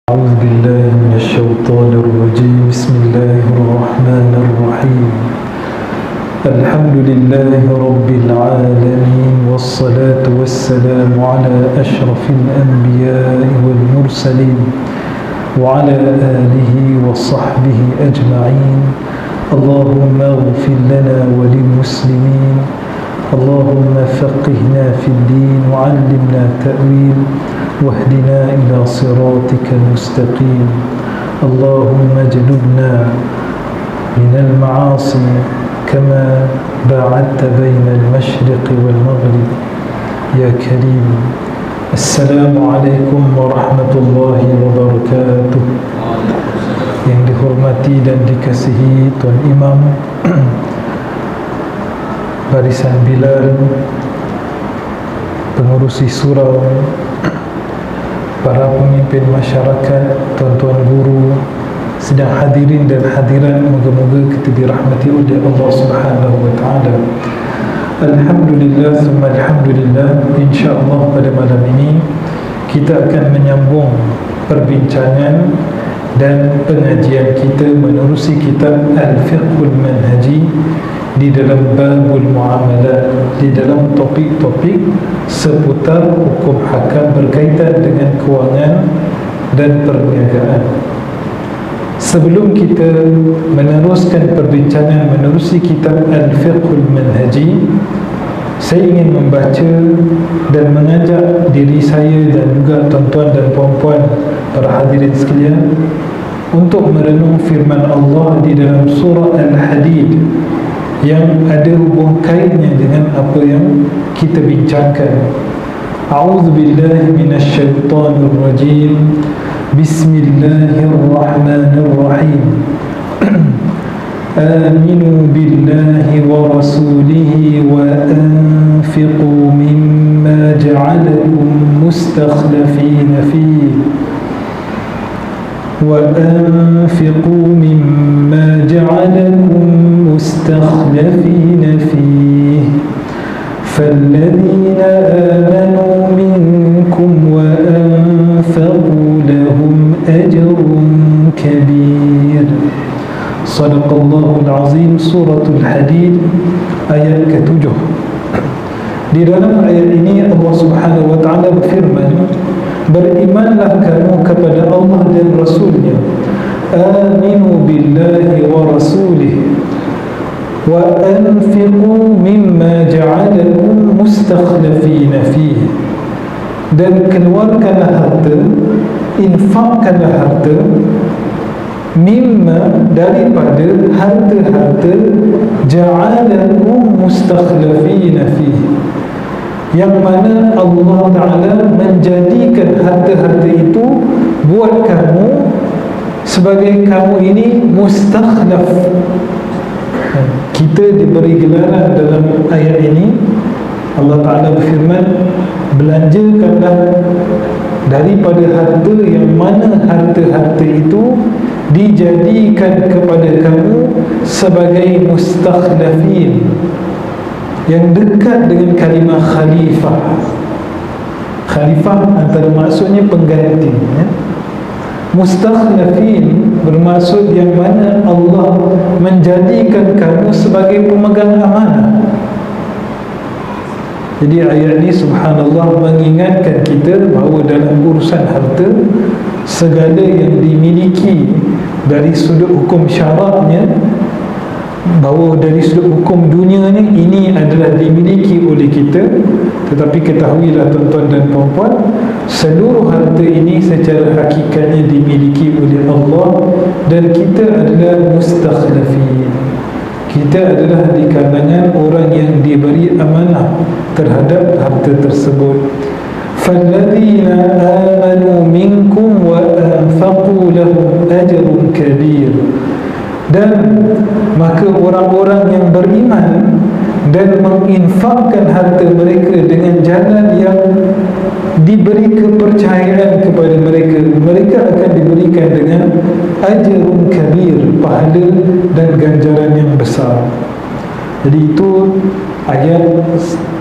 أعوذ بالله من الشيطان الرجيم. بسم الله الرحمن الرحيم. الحمد لله رب العالمين، والصلاة والسلام على أشرف الأنبياء والمرسلين وعلى آله وصحبه أجمعين. اللهم اغفر لنا وللمسلمين، اللهم فقهنا في الدين وعلمنا التأويل واهدنا إلى صراطك المستقيم. اللهم اجنبنا من المعاصي كما باعدت بين المشرق والمغرب يا كريم. السلام عليكم ورحمة الله وبركاته. Yang dihormati dan dikasihi Tuan Imam Barisan Bilal, pengurusi surau, para pemimpin masyarakat, tuan-tuan guru, sedang hadirin dan hadirat, moga-moga kita dirahmati oleh Allah Subhanahu wa taala. Alhamdulillah summa alhamdulillah. Insya-Allah pada malam ini kita akan menyambung perbincangan dan pengajian kita menerusi kitab Al-Fiqhul Manhaji di dalam babul muamalat, di dalam topik-topik seputar hukum hakam berkaitan dengan kewangan dan perniagaan. Sebelum kita meneruskan perbincangan menerusi kitab Al-Fiqhul Manhaji, saya ingin membaca dan mengajak diri saya dan juga tuan-tuan dan puan-puan para hadirin sekalian untuk merenung firman Allah di dalam surah Al-Hadid yang ada hubung kaitnya dengan apa yang kita bincangkan. A'udzu billahi minasyaitonir rajim. Bismillahirrahmanirrahim. آمنوا بالله ورسوله وأنفقوا مما جعلكم مستخلفين فيه وأنفقوا مما جعلكم مستخلفين فيه فالذين آمنوا منكم وأنفقوا لهم أجر كبير. Sadaqallahul Azim. Suratul Hadid ayat ke-7. Di dalam ayat ini Allah Subhanahu wa taala berfirman, berimanlah kamu kepada Allah dan Rasulnya. Aminu billahi wa rasulih wa anfiqu mimma ja'alakum mustakhlifina fihi. Dan keluarkanlah harta, infakkanlah harta, mimma daripada harta-harta ja'alakum mustakhlifina fihi, yang mana Allah Ta'ala menjadikan harta-harta itu buat kamu sebagai kamu ini mustakhlaf. Kita diberi gelaran dalam ayat ini. Allah Ta'ala berfirman, belanjakanlah daripada harta yang mana harta-harta itu dijadikan kepada kamu sebagai mustakhlafin, yang dekat dengan kalimah khalifah. Khalifah antara maksudnya pengganti, ya? Mustakhlafin bermaksud yang mana Allah menjadikan kamu sebagai pemegang amanah. Jadi ayat ini subhanallah mengingatkan kita bahawa dalam urusan harta, segala yang dimiliki dari sudut hukum syaraknya, bahawa dari sudut hukum dunianya ini adalah dimiliki oleh kita. Tetapi ketahuilah tuan-tuan dan puan-puan, seluruh harta ini secara hakikatnya dimiliki oleh Allah, dan kita adalah mustakhlifin. Kita adalah di kalangan orang yang diberi amanah terhadap harta tersebut. فَالَّذِينَ آمَنُوا مِنْكُمْ وَأَنْفَقُوا لَهُمْ أَجْرٌ كَبِيرٌ. Dan maka orang-orang yang beriman dan menginfakkan harta mereka dengan jalan yang diberi kepercayaan kepada mereka, mereka akan diberikan dengan ajrun kabir, pahala dan ganjaran yang besar. Jadi itu ayat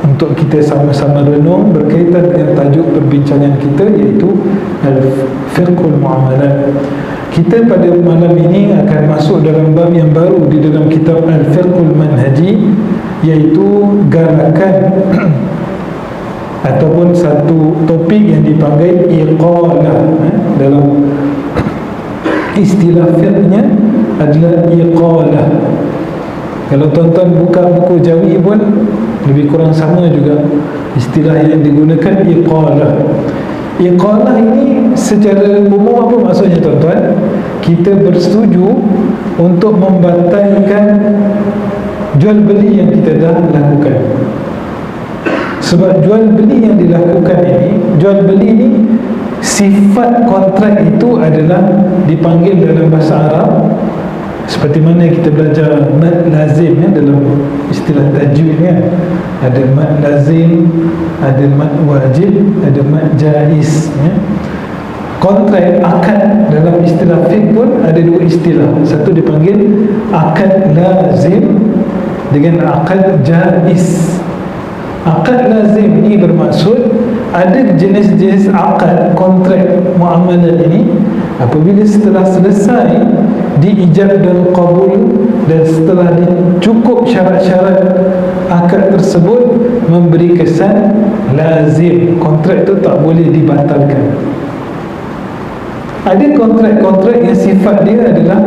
untuk kita sama-sama renung berkaitan dengan tajuk perbincangan kita, iaitu Al-Fiqhul Muamalat. Kita pada malam ini akan masuk dalam bab yang baru di dalam kitab Al-Fiqhul Manhaji, iaitu galakan ataupun satu topik yang dipanggil iqalah. Dalam istilah fiqhnya adalah iqalah. Kalau tuan-tuan buka buku Jawi pun lebih kurang sama juga istilah yang digunakan, iqalah. Iqalah ini secara umum apa maksudnya tuan-tuan? Kita bersetuju untuk membatalkan jual beli yang kita dah lakukan. Sebab jual beli yang dilakukan ini, jual beli ini, sifat kontrak itu adalah dipanggil dalam bahasa Arab, seperti mana kita belajar mad lazim dalam istilah tajwid ada mad lazim, ada mad wajib, ada mad jaiz Kontrak, akad dalam istilah fiqh pun ada dua istilah. Satu dipanggil akad lazim dengan akad jaiz. Akad lazim ini bermaksud ada jenis-jenis akad kontrak muamalah ini apabila setelah selesai diijab dan qabul, dan setelah cukup syarat-syarat akad tersebut memberi kesan lazim, kontrak itu tak boleh dibatalkan. Ada kontrak-kontrak yang sifat dia adalah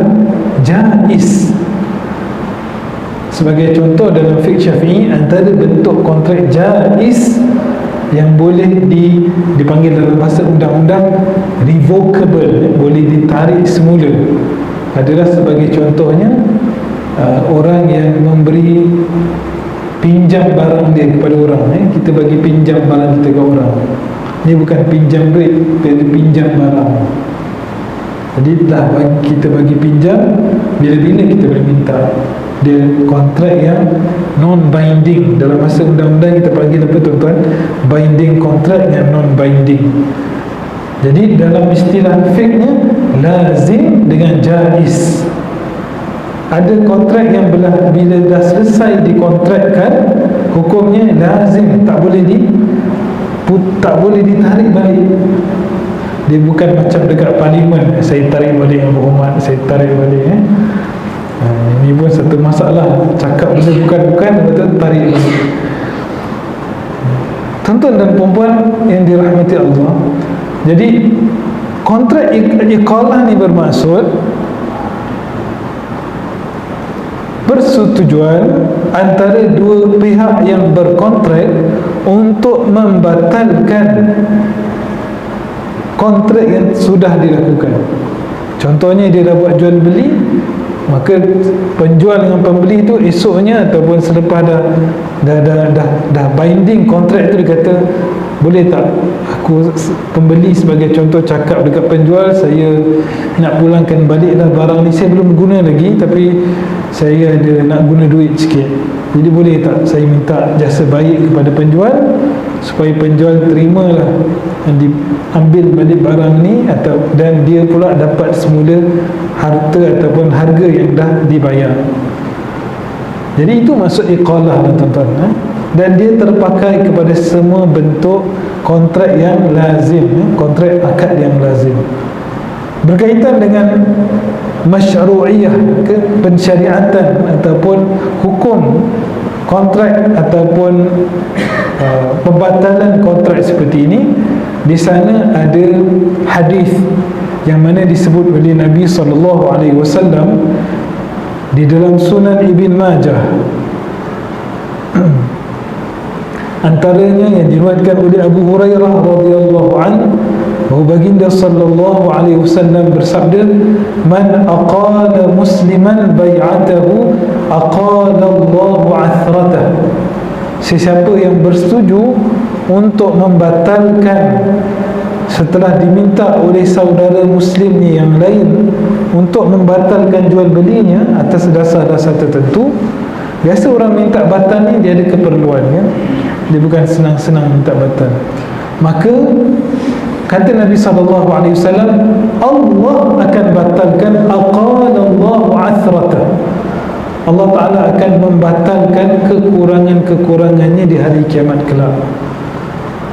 jaiz. Sebagai contoh dalam fiqh Syafi'i, antara bentuk kontrak jaiz yang boleh dipanggil dalam bahasa undang-undang revocable, boleh ditarik semula, adalah sebagai contohnya orang yang memberi pinjam barang dia kepada orang. Kita bagi pinjam barang kita ke orang, ini bukan pinjam duit, dia pinjam barang. Jadi kita bagi pinjam, bila-bila kita boleh minta. Dia kontrak yang non-binding. Dalam masa undang-undang kita panggil apa tuan-tuan? Binding kontrak yang non-binding. Jadi dalam istilah fiqhnya, lazim dengan jaiz. Ada kontrak yang bila dah selesai dikontrakkan, hukumnya lazim, tak boleh ditarik balik. Dia bukan macam dekat parlimen, saya tarik balik yang berhormat, saya tarik balik ini pun satu masalah. Cakap benda bukan-bukan, betul tarik balik. Tuan-tuan dan perempuan yang dirahmati Allah, jadi kontrak iqalah ni bermaksud persetujuan antara dua pihak yang berkontrak untuk membatalkan kontrak yang sudah dilakukan. Contohnya dia dah buat jual beli, maka penjual dengan pembeli itu esoknya ataupun selepas dah binding kontrak itu, dia kata boleh tak aku pembeli sebagai contoh cakap dekat penjual, saya nak pulangkan baliklah barang ni, saya belum guna lagi tapi saya ada nak guna duit sikit, jadi boleh tak saya minta jasa baik kepada penjual supaya penjual terimalah dan diambil balik barang ni, dan dia pula dapat semula harta ataupun harga yang dah dibayar. Jadi itu maksud iqalah tuan-tuan. Dan dia terpakai kepada semua bentuk kontrak yang lazim, kontrak akad yang lazim. Berkaitan dengan masyru'iyah, pensyariatan ataupun hukum kontrak ataupun pembatalan kontrak seperti ini, di sana ada hadis yang mana disebut oleh Nabi SAW di dalam Sunan Ibn Majah. Antaranya yang diriwayatkan oleh Abu Hurairah radhiyallahu anhu, bahawa baginda sallallahu alaihi wasallam bersabda, man aqala musliman bai'atahu aqala Allahu athratahu. Sesiapa yang bersetuju untuk membatalkan setelah diminta oleh saudara muslimnya yang lain untuk membatalkan jual belinya atas dasar-dasar tertentu. Biasa orang minta batal ni dia ada keperluannya, dia bukan senang-senang minta batal. Maka kata Nabi SAW, Allah akan batalkan aqala Allahu athrata. Allah Ta'ala akan membatalkan kekurangan-kekurangannya di hari kiamat kelak.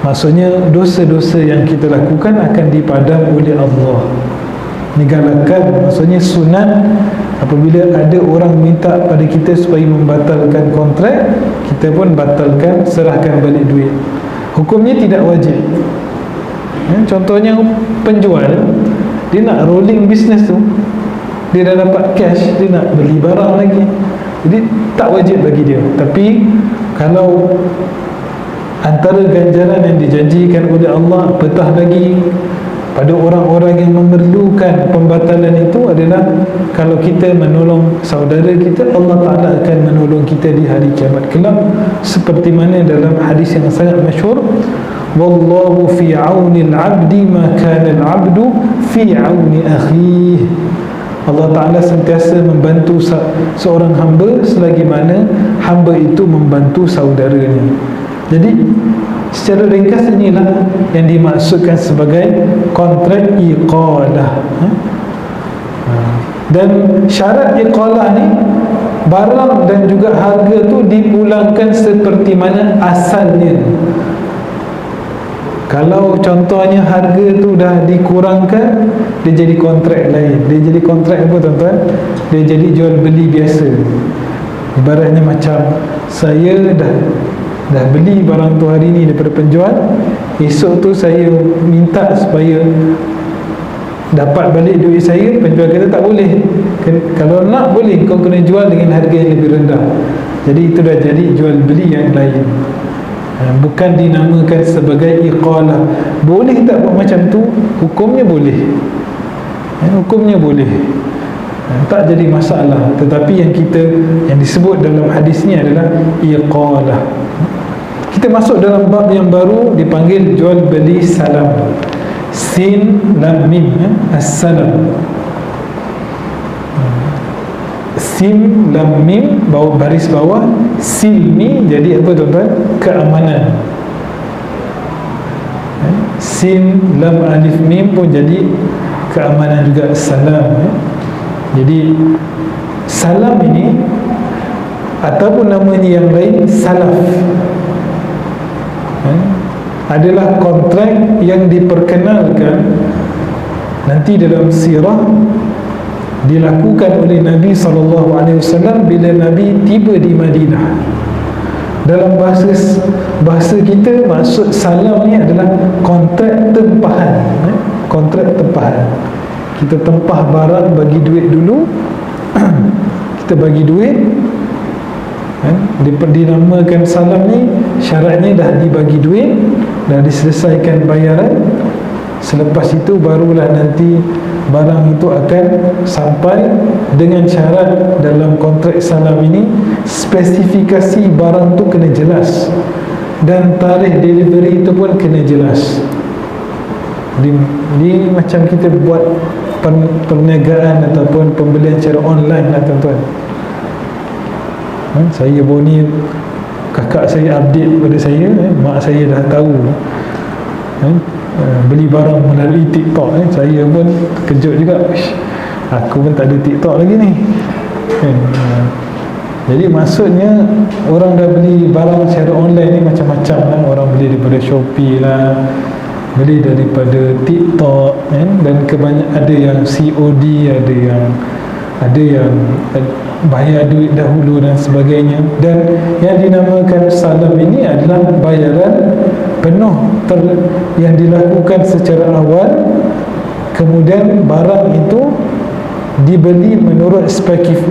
Maksudnya dosa-dosa yang kita lakukan akan dipadam oleh Allah. Digalakan, maksudnya sunat, apabila ada orang minta pada kita supaya membatalkan kontrak, kita pun batalkan, serahkan balik duit. Hukumnya tidak wajib. Contohnya penjual, dia nak rolling business tu, dia dah dapat cash, dia nak beli barang lagi, jadi tak wajib bagi dia. Tapi kalau antara ganjaran yang dijanjikan oleh Allah petah lagi pada orang-orang yang memerlukan pembatalan itu adalah kalau kita menolong saudara kita, Allah Ta'ala akan menolong kita di hari kiamat kelak, seperti mana dalam hadis yang sangat masyhur, wallahu fi auni al-'abdi ma kana al-'abdu fi auni akhihi. Allah Ta'ala sentiasa membantu seorang hamba selagi mana hamba itu membantu saudaranya. Jadi secara ringkas inilah yang dimaksudkan sebagai kontrak iqalah. Dan syarat iqalah ni, barang dan juga harga tu dipulangkan seperti mana asalnya. Kalau contohnya harga tu dah dikurangkan, dia jadi kontrak lain. Dia jadi kontrak apa tuan-tuan? Dia jadi jual beli biasa. Ibaratnya macam saya dah beli barang tu hari ni daripada penjual, esok tu saya minta supaya dapat balik duit saya, penjual kata tak boleh. Kalau nak boleh, kau kena jual dengan harga yang lebih rendah. Jadi itu dah jadi jual beli yang lain, bukan dinamakan sebagai iqalah. Boleh tak buat macam tu? Hukumnya boleh, hukumnya boleh, tak jadi masalah. Tetapi yang disebut dalam hadis ni adalah iqalah. Kita masuk dalam bab yang baru, dipanggil jual beli salam. Sin lam mim, as-salam. Sin lam mim, baris bawah, silmi, jadi apa tuan-tuan? Keamanan. Sin lam alif mim pun jadi keamanan juga, salam. Jadi salam ini ataupun namanya yang lain salaf, adalah kontrak yang diperkenalkan nanti dalam sirah, dilakukan oleh Nabi SAW bila Nabi tiba di Madinah. Dalam bahasa kita, maksud salam ni adalah kontrak tempahan. Kontrak tempahan, kita tempah barang, bagi duit dulu kita bagi duit, dinamakan salam ni. Syaratnya dah dibagi duit, dah diselesaikan bayaran, selepas itu barulah nanti barang itu akan sampai. Dengan syarat dalam kontrak salam ini, spesifikasi barang tu kena jelas dan tarikh delivery itu pun kena jelas. Di macam kita buat perniagaan ataupun pembelian secara online lah tuan-tuan. Saya baru ni, kakak saya update pada saya, mak saya dah tahu beli barang melalui TikTok. Saya pun kejut juga, aku pun tak ada TikTok lagi ni. Jadi maksudnya orang dah beli barang secara online ni macam-macam lah. Orang beli daripada Shopee lah, beli daripada TikTok, dan kebanyakan ada yang COD, ada yang bayar duit dahulu dan sebagainya. Dan yang dinamakan salam ini adalah bayaran penuh yang dilakukan secara awal, kemudian barang itu dibeli menurut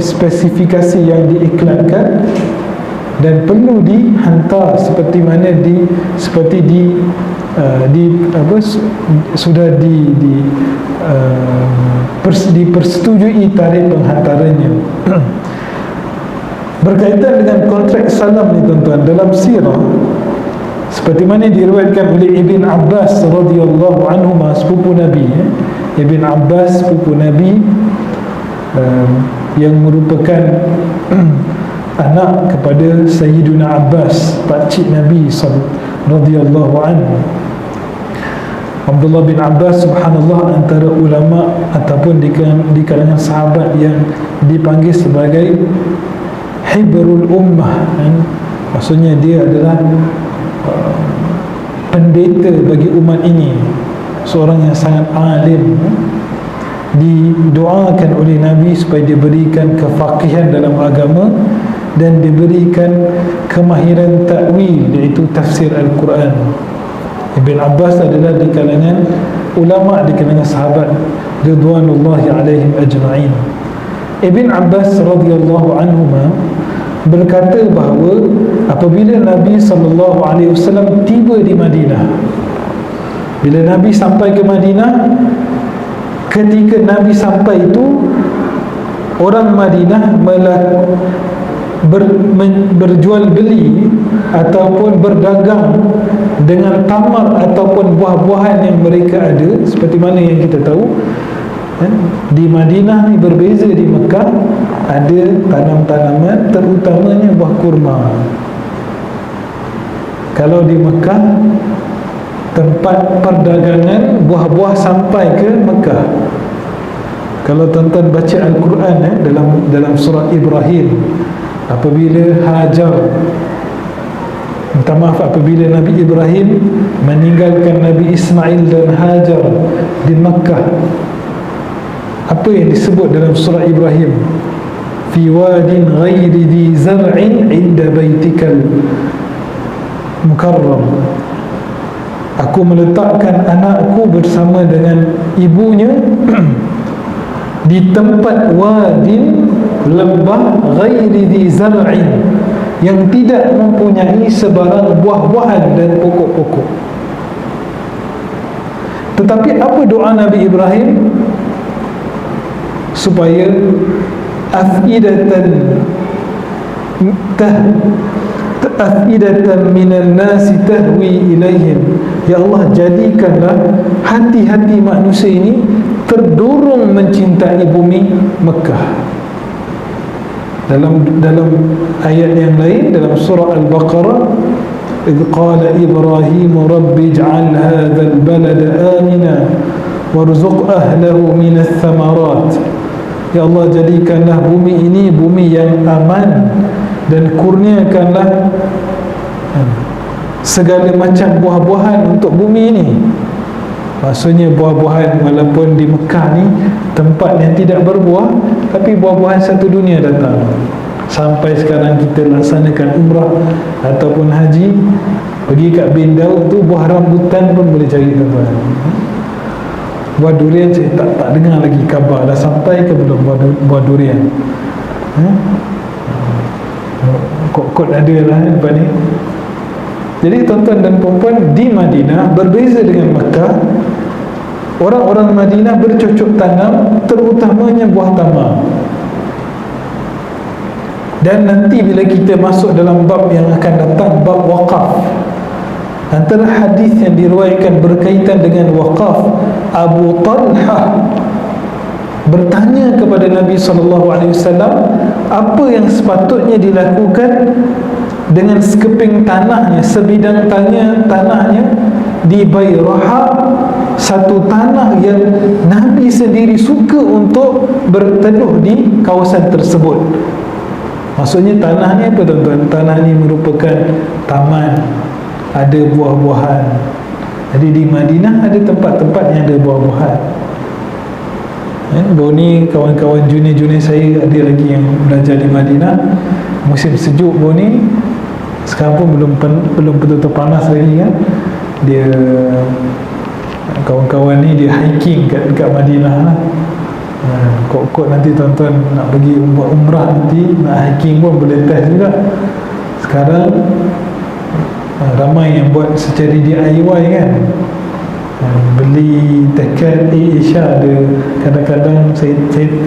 spesifikasi yang diiklankan dan perlu dihantar seperti mana sudah dipersetujui tarikh penghantarannya. Berkaitan dengan kontrak salam ni tuan-tuan, dalam sirah seperti mana diriwayatkan oleh Ibn Abbas radhiyallahu anhu, sepupu Nabi, Ibn Abbas sepupu Nabi, yang merupakan anak kepada Sayyiduna Abbas, pakcik Nabi radhiyallahu anhu. Abdullah bin Abbas, subhanallah, antara ulama ataupun di kalangan sahabat yang dipanggil sebagai hibrul ummah, maksudnya dia adalah pendeta bagi umat ini, seorang yang sangat alim. Didoakan oleh Nabi supaya diberikan kefaqihan dalam agama dan diberikan kemahiran takwil, iaitu tafsir Al-Quran. Ibn Abbas adalah di kalangan ulama, di kalangan sahabat ridwanullahi alaihim ajma'in. Ibn Abbas radhiyallahu anhuma berkata bahawa apabila Nabi SAW tiba di Madinah, bila Nabi sampai ke Madinah, ketika Nabi sampai itu, orang Madinah berjual beli ataupun berdagang dengan tamar ataupun buah-buahan yang mereka ada. Seperti mana yang kita tahu, di Madinah ni berbeza di Mekah, ada tanam-tanaman, terutamanya buah kurma. Kalau di Mekah, tempat perdagangan buah-buah sampai ke Mekah. Kalau tuan-tuan baca Al-Quran dalam surah Ibrahim, apabila apabila Nabi Ibrahim meninggalkan Nabi Ismail dan Hajar di Makkah, apa yang disebut dalam surah Ibrahim? Fi wadin ghairi dhi zar'in inda baitikal mukarram. Aku meletakkan anakku bersama dengan ibunya di tempat wadin, lembah, ghairi dhi zar'in, yang tidak mempunyai sebarang buah-buahan dan pokok-pokok. Tetapi apa doa Nabi Ibrahim? Supaya afidatan minan nasi tahwi ilaihim, ya Allah, jadikanlah hati-hati manusia ini terdorong mencintai bumi Mekah. Dalam ayat yang lain, dalam surah Al-Baqarah, idh qala Ibrahim rabbi ij'al hadzal balada amina warzuq ahlahu minas thamarat, ya Allah, jadikanlah bumi ini bumi yang aman dan kurniakanlah segala macam buah-buahan untuk bumi ini. Maksudnya buah-buahan, walaupun di Mekah ni tempat yang tidak berbuah, tapi buah-buahan satu dunia datang. Sampai sekarang kita laksanakan umrah ataupun haji, pergi kat Bin Daud tu, buah rambutan pun boleh cari, tuan-tuan. Buah durian saya tak dengar lagi khabar dah sampai ke belum buah durian. Kot ada lah lepas ni. Jadi tuan-tuan dan puan-puan, di Madinah berbeza dengan Mekah. Orang-orang Madinah bercocok tanam, terutamanya buah tamar. Dan nanti bila kita masuk dalam bab yang akan datang, bab waqaf, antara hadis yang diriwayatkan berkaitan dengan waqaf, Abu Talha bertanya kepada Nabi SAW, apa yang sepatutnya dilakukan dengan sekeping tanahnya, sebidang tanahnya di Bayrahah, satu tanah yang Nabi sendiri suka untuk berteduh di kawasan tersebut. Maksudnya tanah ni apa, tuan-tuan? Tanah ni merupakan taman, ada buah-buahan. Jadi di Madinah ada tempat-tempat yang ada buah-buahan. Baru ni kawan-kawan junior saya ada lagi yang belajar di Madinah, musim sejuk baru ni, sekarang pun belum betul-betul panas lagi kan. Dia kawan-kawan ni dia hiking dekat Madinah lah. Kok nanti tuan-tuan nak pergi buat umrah, nanti nak hiking pun boleh test juga. Sekarang ramai yang buat secara DIY kan, beli tiket Asia. Ada kadang-kadang saya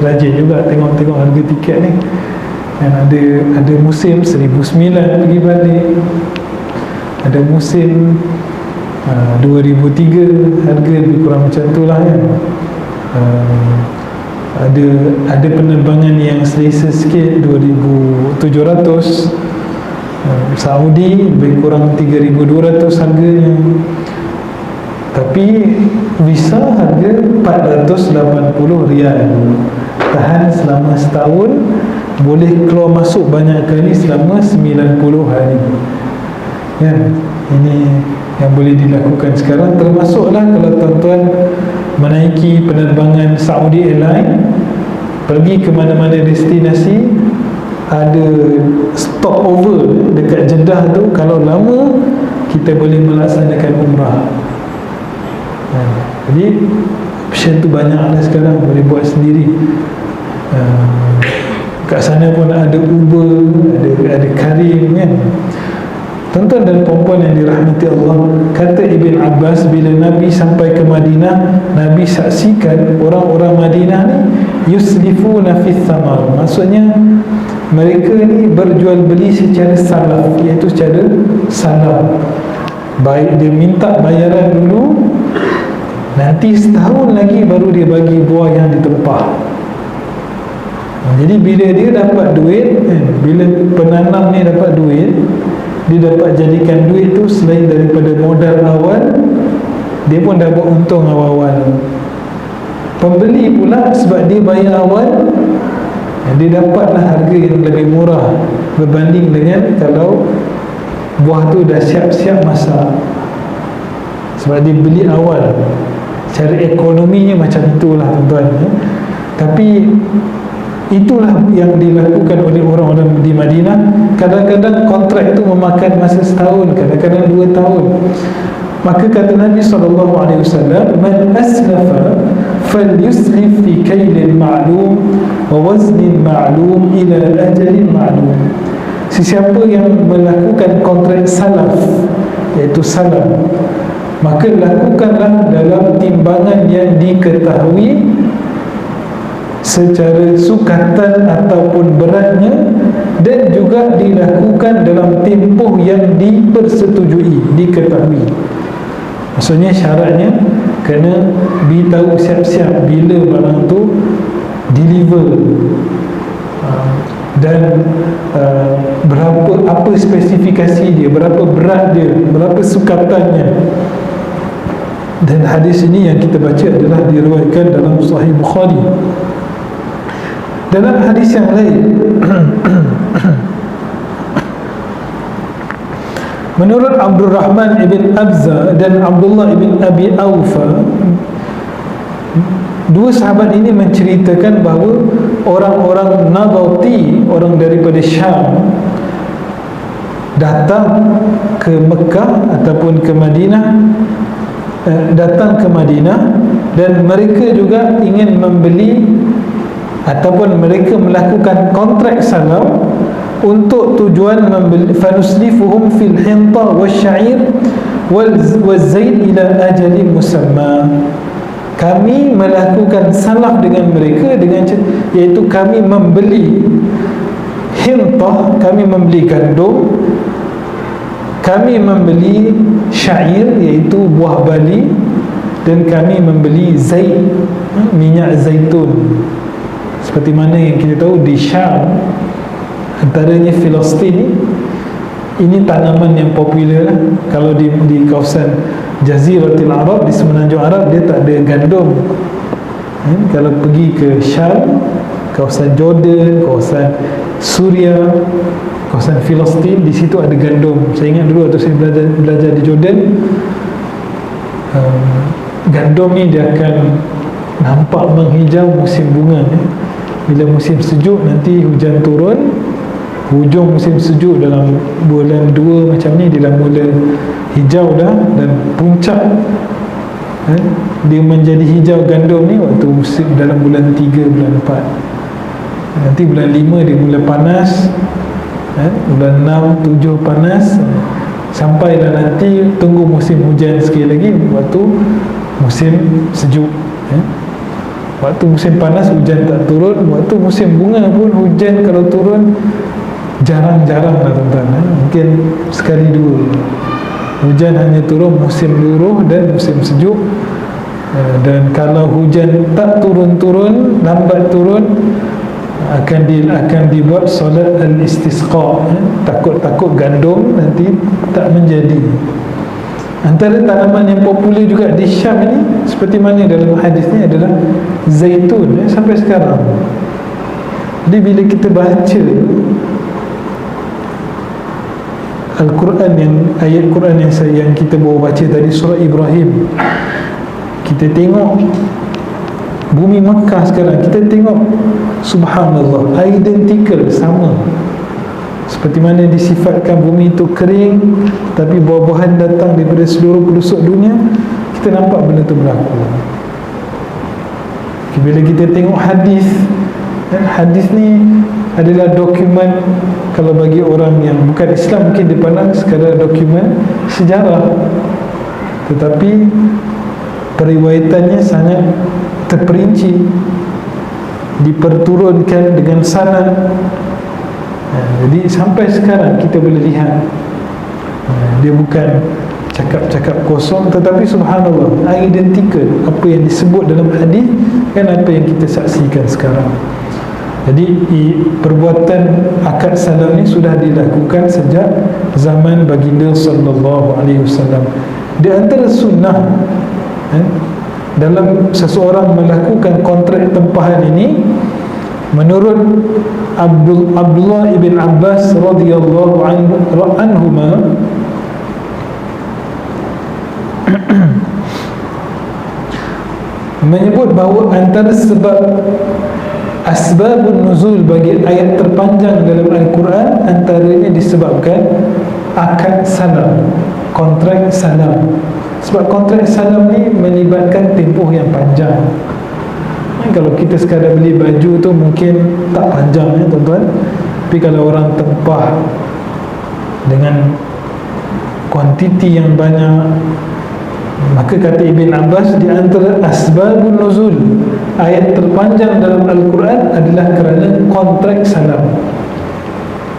rajin juga tengok harga tiket ni, dan ada musim 1,900 pergi balik, ada musim 2003 harga lebih kurang macam tu lah kan. Ada penerbangan yang selesa sikit 2,700, Saudi lebih kurang 3,200 harganya. Tapi visa harga 480 riyal, tahan selama setahun, boleh keluar masuk banyak kali selama 90 hari. Kan? Ini yang boleh dilakukan sekarang. Termasuklah kalau tuan-tuan menaiki penerbangan Saudi Airlines, pergi ke mana-mana destinasi, ada stopover dekat Jeddah tu, kalau lama kita boleh melaksanakan umrah. Jadi option tu banyak lah sekarang, boleh buat sendiri. Kat sana pun ada Uber, ada Karim, kan. Tuan-tuan dan puan-puan yang dirahmati Allah, kata Ibn Abbas, bila Nabi sampai ke Madinah, Nabi saksikan orang-orang Madinah ni yuslifuna fi thamar. Maksudnya mereka ni berjual beli secara salaf, iaitu secara salam. Baik dia minta bayaran dulu, nanti setahun lagi baru dia bagi buah yang ditempah. Jadi bila dia dapat duit, bila penanam ni dapat duit, dia dapat jadikan duit tu selain daripada modal awal, dia pun dapat untung awal-awal. Pembeli pula sebab dia bayar awal, dia dapatlah harga yang lebih murah berbanding dengan kalau buah tu dah siap-siap masak, sebab dia beli awal. Cara ekonominya macam itulah tuan-tuan. Tapi itulah yang dilakukan oleh orang-orang di Madinah. Kadang-kadang kontrak itu memakan masa setahun, kadang-kadang 2 tahun. Maka kata Nabi SAW, man aslafa falyuslif fi kailin ma'lum wa waznin ma'lum ila ajalin ma'lum. Sesiapa yang melakukan kontrak salaf, iaitu salam, maka lakukanlah dalam timbangan yang diketahui secara sukatan ataupun beratnya, dan juga dilakukan dalam tempoh yang dipersetujui, diketahui. Maksudnya syaratnya kena beritahu siap-siap bila barang tu deliver, dan berapa, apa spesifikasi dia, berapa berat dia, berapa sukatannya. Dan hadis ini yang kita baca adalah diriwayatkan dalam Sahih Bukhari. Dalam hadis yang lain, menurut Abdul Rahman ibn Abza dan Abdullah ibn Abi Awfa, dua sahabat ini menceritakan bahawa orang-orang Nabati, orang daripada Syam, datang ke Mekah ataupun ke Madinah, datang ke Madinah, dan mereka juga ingin membeli ataupun mereka melakukan kontrak salam untuk tujuan membeli. Fanuslifuhum fil hinta wasyair wazzaid ila ajalin musamma. Kami melakukan salaf dengan mereka dengan, iaitu kami membeli hintah, kami membeli gandum, kami membeli syair, iaitu buah bali, dan kami membeli zait, minyak zaitun. Seperti mana yang kita tahu di Syam, antaranya Filistin, ini tanaman yang popular lah. Kalau di kawasan Jaziratul Arab, di semenanjung Arab, dia tak ada gandum. Kalau pergi ke Syam, kawasan Jordan, kawasan Suria, kawasan Filistin, di situ ada gandum. Saya ingat dulu waktu saya belajar di Jordan, gandum ni dia akan nampak menghijau musim bunga. Bila musim sejuk, nanti hujan turun, hujung musim sejuk dalam bulan 2 macam ni, dia dah mula hijau dah, dan puncak dia menjadi hijau gandum ni waktu musim dalam bulan 3, bulan 4. Nanti bulan 5 dia mula panas, bulan 6, 7 panas, sampailah nanti tunggu musim hujan sekali lagi, waktu musim sejuk. Waktu musim panas hujan tak turun, waktu musim bunga pun hujan kalau turun jarang-jarang lah tuan-tuan. Mungkin sekali dua. Hujan hanya turun musim luruh dan musim sejuk. Dan kalau hujan tak turun-turun, lambat turun, akan dibuat solat al-istisqa. Takut-takut gandum nanti tak menjadi. Antara tanaman yang popular juga di Syam ini, seperti mana dalam hadis ni, adalah zaitun, sampai sekarang. Jadi bila kita baca Al-Quran, yang ayat Quran yang kita bawa baca tadi, surah Ibrahim, kita tengok bumi Makkah sekarang, kita tengok subhanallah, identical, sama seperti mana disifatkan bumi itu kering tapi buah-buahan datang daripada seluruh pelosok dunia. Kita nampak benda itu berlaku. Bila kita tengok hadis, hadis ni adalah dokumen, kalau bagi orang yang bukan Islam mungkin dipandang sekadar dokumen sejarah, tetapi periwayatannya sangat terperinci, diperturunkan dengan sanad. Jadi sampai sekarang kita boleh lihat dia bukan cakap-cakap kosong, tetapi subhanallah, identical apa yang disebut dalam hadis dan apa yang kita saksikan sekarang. Jadi perbuatan akad salam ni sudah dilakukan sejak zaman baginda sallallahu alaihi wasallam. Di antara sunnah dalam seseorang melakukan kontrak tempahan ini, menurut Abdullah ibn Abbas radhiyallahu anhuma, menyebut bahawa antara sebab asbabun nuzul bagi ayat terpanjang dalam Al-Quran, antaranya disebabkan akad salam, kontrak salam. Sebab kontrak salam ni melibatkan tempoh yang panjang. Kalau kita sekadar beli baju tu mungkin tak panjang tuan-tuan, tapi kalau orang tempah dengan kuantiti yang banyak, maka kata Ibn Abbas, di antara asbabun nuzul ayat terpanjang dalam Al-Quran adalah kerana kontrak salam.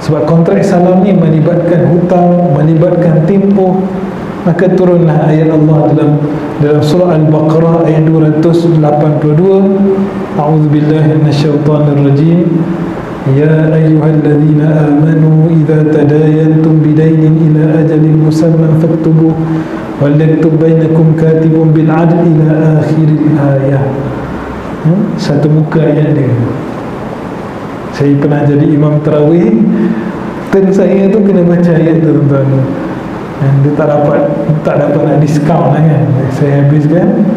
Sebab kontrak salam ni melibatkan hutang, melibatkan tempoh, maka turunlah ayat Allah dalam surah Al-Baqarah ayat 282, A'udzubillahi minasyaitonirrajim, Ya ayyuhalladzina amanu idza tadayantum bidainin ila ajalin musamman faktubuh waliyaktub bainakum katibun bil 'adl ila akhiril ayah. Satu muka ayat dia. Saya pernah jadi imam tarawih, turn saya tu kena baca ayat tu tuan-tuan. Dia tak dapat nak diskaun lah kan. Saya habiskan,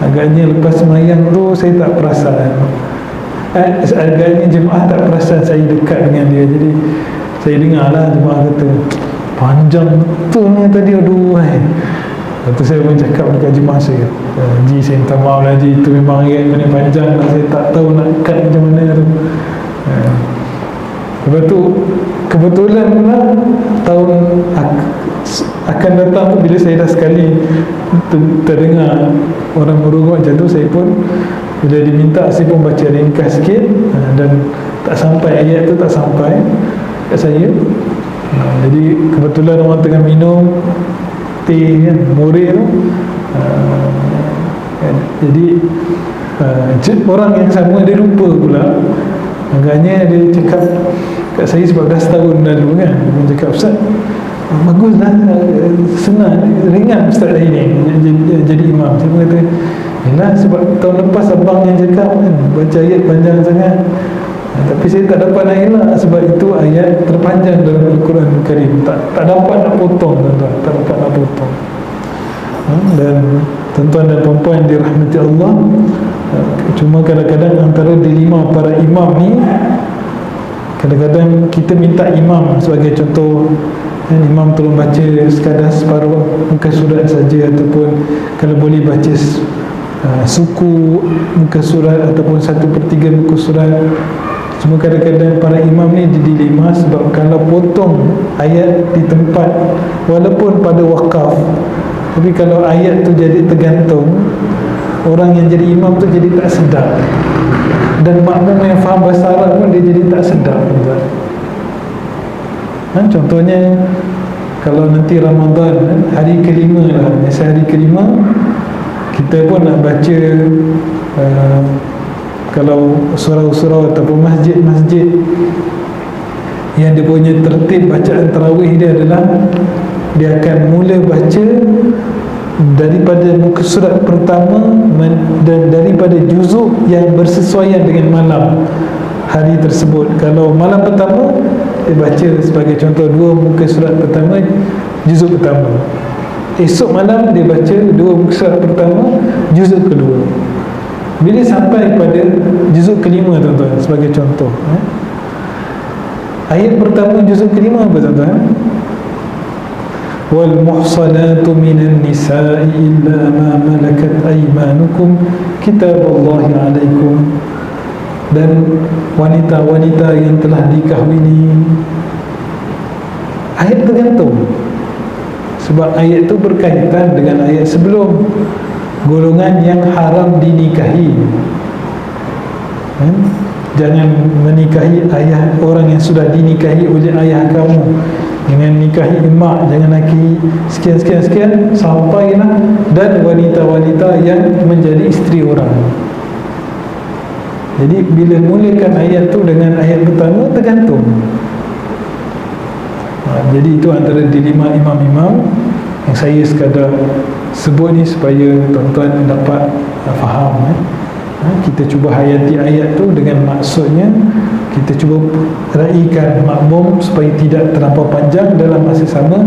agaknya lepas semayang tu saya tak perasan, agaknya jemaah tak perasan saya dekat dengan dia. Jadi saya dengar lah jemaah kata, panjang betul ni tadi, aduh. Lepas tu saya pun cakap dekat jemaah saya, Ji, saya minta maaf lah Ji, itu memang ayat paling panjang lah, saya tak tahu nak cut macam mana tu. Lepas tu kebetulan pula tahun akan datang tu, bila saya dah sekali terdengar orang merunggut macam tu, saya pun bila diminta, saya pun baca ringkas sikit, dan tak sampai ayat tu, tak sampai kat saya. Jadi kebetulan orang tengah minum teh kan, murid tu, jadi orang yang sama dia lupa pula. Agaknya dia cakap kat saya sebab dah setahun lalu kan, dia cakap, Ustaz, baguslah, senang, ringan Ustaz dah ini jadi imam. Saya pun kata, yelah, sebab tahun lepas abang yang cakap kan, baca ayat panjang sangat, tapi saya tak dapat nak elak sebab itu ayat terpanjang dalam Al-Quran Karim. Tak dapat nak potong, tuan-tuan, tak dapat nak potong. Dan tuan-tuan dan puan-puan yang dirahmati Allah, cuma kadang-kadang antara dilema para imam ni, kadang-kadang kita minta imam sebagai contoh, imam tolong baca sekadar separuh muka surat saja, ataupun kalau boleh baca suku muka surat ataupun 1/3 muka surat. Cuma kadang-kadang para imam ni dilema sebab kalau potong ayat di tempat, walaupun pada wakaf, tapi kalau ayat tu jadi tergantung, orang yang jadi imam tu jadi tak sedap, dan makmum yang faham bahasa Arab pun dia jadi tak sedap. Contohnya kalau nanti Ramadan, hari kelima lah, hari kelima kita pun nak baca kalau surau-surau ataupun masjid-masjid yang dia punya tertib bacaan tarawih dia adalah, dia akan mula baca daripada muka surat pertama dan daripada juzuk yang bersesuaian dengan malam. hari tersebut. Kalau malam pertama, dia baca sebagai contoh 2 muka surat pertama, juzuk pertama. Esok malam dia baca 2 muka surat pertama, juzuk kedua. Bila sampai pada juzuk kelima, tuan-tuan, sebagai contoh, ayat pertama juzuk kelima apa, tuan-tuan? Wal muhsanatu minan nisa'i illa ma malakat aymanukum kitaballahi alaikum. Dan wanita-wanita yang telah dikahwini. Ayat tergantung, sebab ayat itu berkaitan dengan ayat sebelum, golongan yang haram dinikahi. Jangan menikahi ayah orang yang sudah dinikahi oleh ayah kamu. Jangan nikahi emak, jangan laki sekian sampailah, dan wanita-wanita yang menjadi isteri orang. Jadi bila mulakan ayat tu dengan ayat pertama, tergantung. Jadi itu antara dilema imam-imam yang saya sekadar sebut ni supaya tuan-tuan dapat faham. Kita cuba hayati ayat tu dengan maksudnya. Kita cuba raikan makmum supaya tidak terlampau panjang. Dalam masa sama,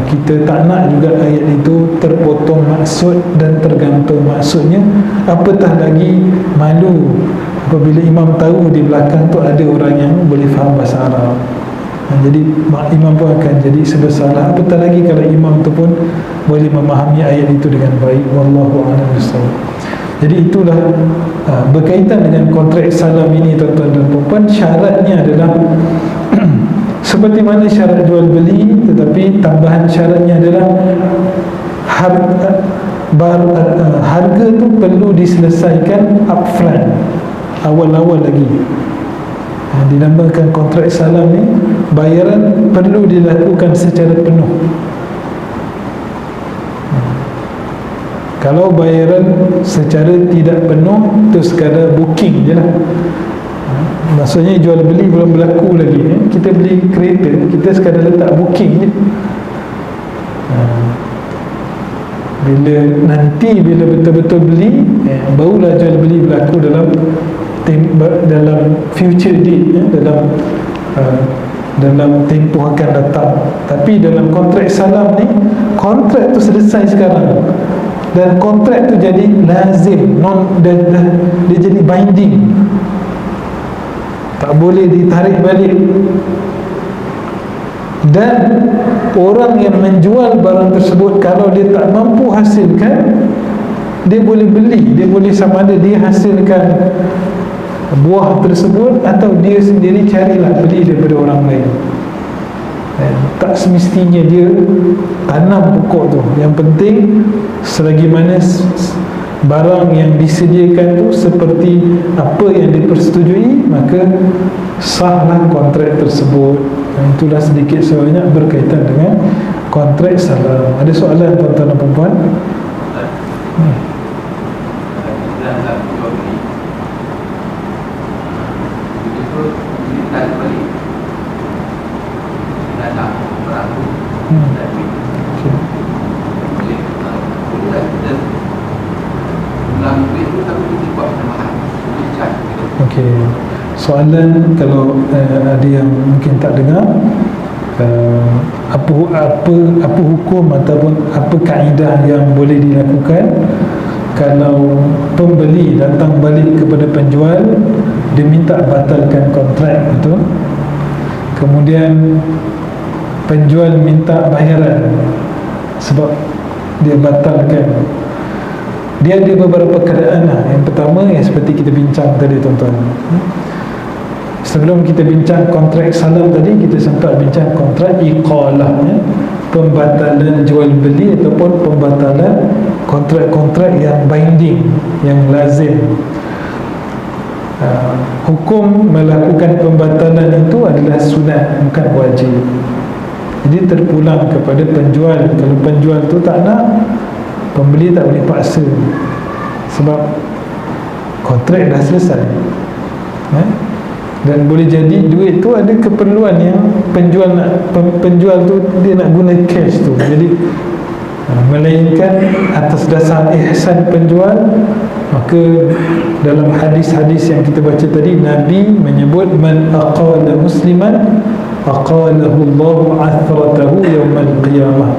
kita tak nak juga ayat itu terpotong maksud dan tergantung maksudnya. Apatah lagi malu apabila imam tahu di belakang tu ada orang yang boleh faham bahasa Arab. Jadi imam pun akan jadi sebersalah. Apatah lagi kalau imam tu pun boleh memahami ayat itu dengan baik. Wallahu a'lam bishawab. Jadi itulah berkaitan dengan kontrak salam ini, tuan-tuan dan puan-puan. Syaratnya adalah seperti mana syarat jual beli, tetapi tambahan syaratnya adalah harga tu perlu diselesaikan upfront, awal-awal lagi. Dinamakan kontrak salam ni, bayaran perlu dilakukan secara penuh. Kalau bayaran secara tidak penuh, tu sekadar booking je lah. Maksudnya jual beli belum berlaku lagi. Kita beli kereta, kita sekadar letak booking je. Bila betul-betul beli, barulah jual beli berlaku dalam future date, dalam tempoh akan datang. Tapi dalam kontrak salam ni, kontrak tu selesai sekarang, dan kontrak tu jadi lazim, dia jadi binding, tak boleh ditarik balik. Dan orang yang menjual barang tersebut, kalau dia tak mampu hasilkan, dia boleh beli, dia boleh sama ada dia hasilkan buah tersebut atau dia sendiri carilah beli daripada orang lain. Tak semestinya dia tanam pokok tu. Yang penting selagi mana barang yang disediakan tu seperti apa yang dipersetujui, maka sahlah kontrak tersebut. Itulah sedikit sebanyak berkaitan dengan kontrak salam. Ada soalan, tuan-tuan dan puan-puan? Okey. Soalan, kalau ada yang mungkin tak dengar, apa hukum ataupun apa kaedah yang boleh dilakukan kalau pembeli datang balik kepada penjual, dia minta batalkan kontrak itu, kemudian penjual minta bayaran sebab dia batalkan. Dia ada beberapa keadaan lah. Yang pertama, yang seperti kita bincang tadi, tuan-tuan. Sebelum kita bincang kontrak salam tadi, kita sempat bincang kontrak iqalah, pembatalan jual beli ataupun pembatalan kontrak-kontrak yang binding, yang lazim. Hukum melakukan pembatalan itu adalah sunat, bukan wajib. Jadi terpulang kepada penjual. Kalau penjual tu tak nak, pembeli tak boleh paksa, sebab kontrak dah selesai. Dan boleh jadi duit tu ada keperluan yang penjual tu dia nak guna cash tu. Jadi melainkan atas dasar ihsan penjual. Maka dalam hadis-hadis yang kita baca tadi, Nabi menyebut man aqala musliman aqalahu Allahu athratahu yaumal qiyamah.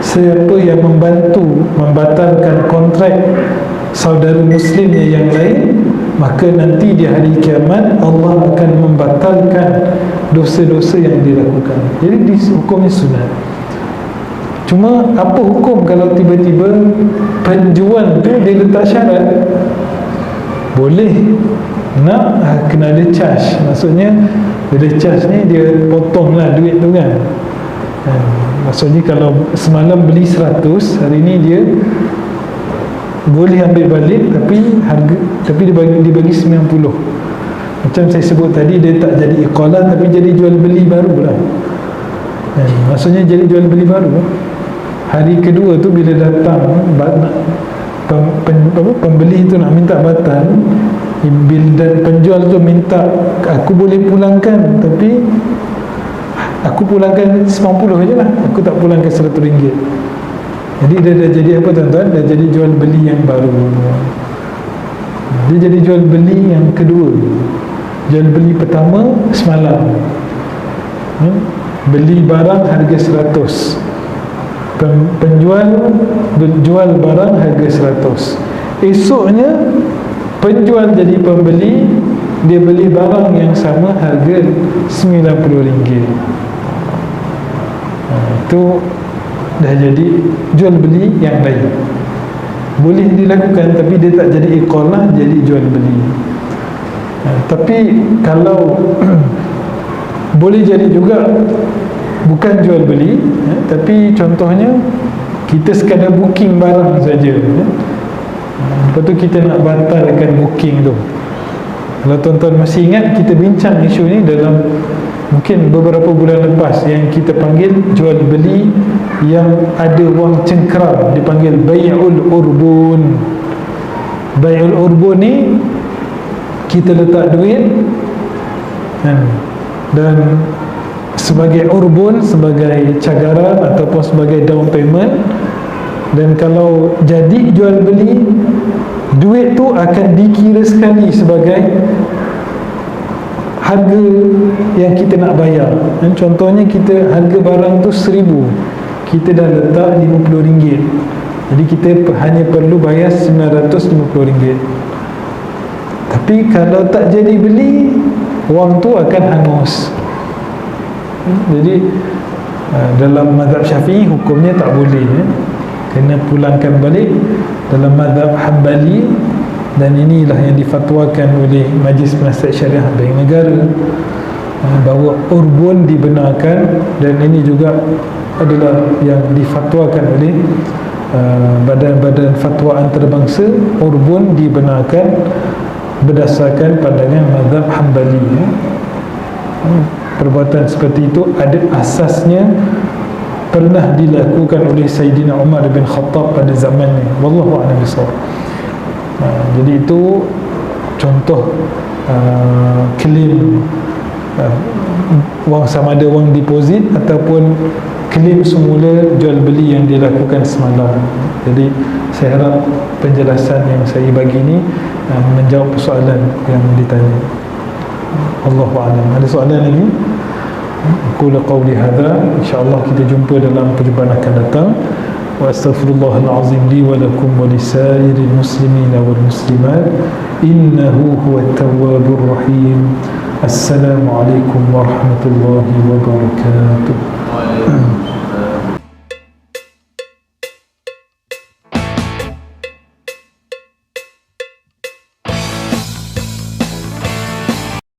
Siapa yang membantu membatalkan kontrak saudara muslimnya yang lain, maka nanti di hari kiamat Allah akan membatalkan dosa-dosa yang dilakukan. Jadi hukumnya sunat. Cuma apa hukum kalau tiba-tiba penjual tu dia letak syarat? Boleh nak kena ada charge. Maksudnya bila charge ni dia potonglah duit tu kan. Maksudnya kalau semalam beli 100, hari ni dia boleh ambil balik, tapi dibagi 90. Macam saya sebut tadi, dia tak jadi iqalah tapi jadi jual beli baru lah. Maksudnya jadi jual beli baru. Hari kedua tu bila datang pembeli tu nak minta batal, dan penjual tu minta aku boleh pulangkan, tapi aku pulangkan 90 je lah, aku tak pulangkan RM100. Jadi dia dah jadi apa tuan-tuan? Dah jadi jual beli yang baru. Dia jadi jual beli yang kedua. Jual beli pertama semalam, beli barang harga 100, penjual jual barang harga 100. Esoknya penjual jadi pembeli, dia beli barang yang sama harga RM90. Itu dah jadi jual beli yang lain. Boleh dilakukan tapi dia tak jadi iqalah, jadi jual beli. Tapi kalau boleh jadi juga bukan jual beli, tapi contohnya kita sekadar booking barang saja, lepas tu kita nak batalkan booking tu. Kalau tuan-tuan masih ingat, kita bincang isu ni dalam mungkin beberapa bulan lepas, yang kita panggil jual beli yang ada wang cengkeram, dipanggil bai'ul urbun. Bai'ul urbun ni kita letak duit dan sebagai urbun, sebagai cagaran ataupun sebagai down payment, dan kalau jadi jual beli, duit tu akan dikira sekali sebagai harga yang kita nak bayar. Dan contohnya kita harga barang tu RM1,000, kita dah letak RM50, jadi kita hanya perlu bayar RM950. Tapi kalau tak jadi beli, wang tu akan hangus. Jadi dalam mazhab Syafi'i hukumnya tak boleh, kena pulangkan balik. Dalam mazhab Hanbali, dan inilah yang difatwakan oleh Majlis Penasihat Syariah Bank Negara, bahawa urbun dibenarkan, dan ini juga adalah yang difatwakan oleh badan-badan fatwa antarabangsa. Urbun dibenarkan berdasarkan pandangan mazhab Hanbali. Perbuatan seperti itu ada asasnya, pernah dilakukan oleh Sayyidina Umar bin Khattab pada zamannya. Wallahu a'lam bishawab. Jadi itu contoh klaim wang, sama ada wang deposit ataupun klaim semula jual beli yang dilakukan semalam. Jadi saya harap penjelasan yang saya bagi ini menjawab persoalan yang ditanya. Allahu a'lam. Ada soalan lagi? Aku qawli hadza, insyaallah kita jumpa dalam perjumpaan akan datang. Wa astaghfirullahal azim li wa lakum wa lisairil muslimina wal muslimat, innahu huwat tawwabur rahim. Assalamualaikum warahmatullahi wabarakatuh.